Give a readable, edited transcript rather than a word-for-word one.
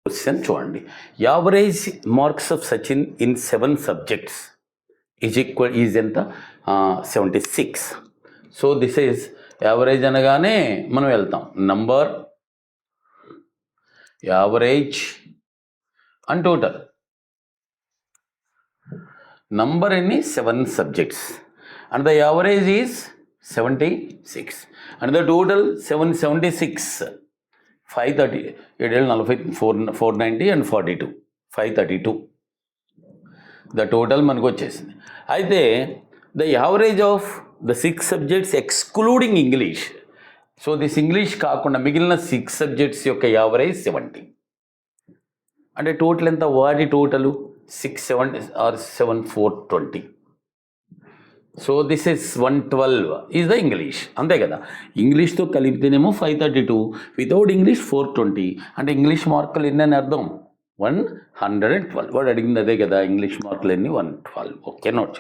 Question చూడండి. Average marks of Sachin in 7 subjects is ఎంత? 76. So this is average అనగానే మనం వెళ్తాం number average and total number in 7 subjects and the average is 76 and the total 776. 530 490 and 42 532 the total మనకు వచ్చేసింది. అయితే the average of the 6 subjects excluding English, so this English కాకుండా మిగిలిన 6 subjects యొక్క average 70. అంటే టోటల్ ఎంత? వాటి total 6 7 or 7 420. So this is 112 is the English. అంతే కదా, ఇంగ్లీష్తో కలిపితేనేమో 532, వితౌట్ ఇంగ్లీష్ 420. అంటే ఇంగ్లీష్ మార్కులు ఎన్ని అని అర్థం? 112. వాడు అడిగింది అదే కదా, ఇంగ్లీష్ మార్కులు ఎన్ని? 112. Okay, note.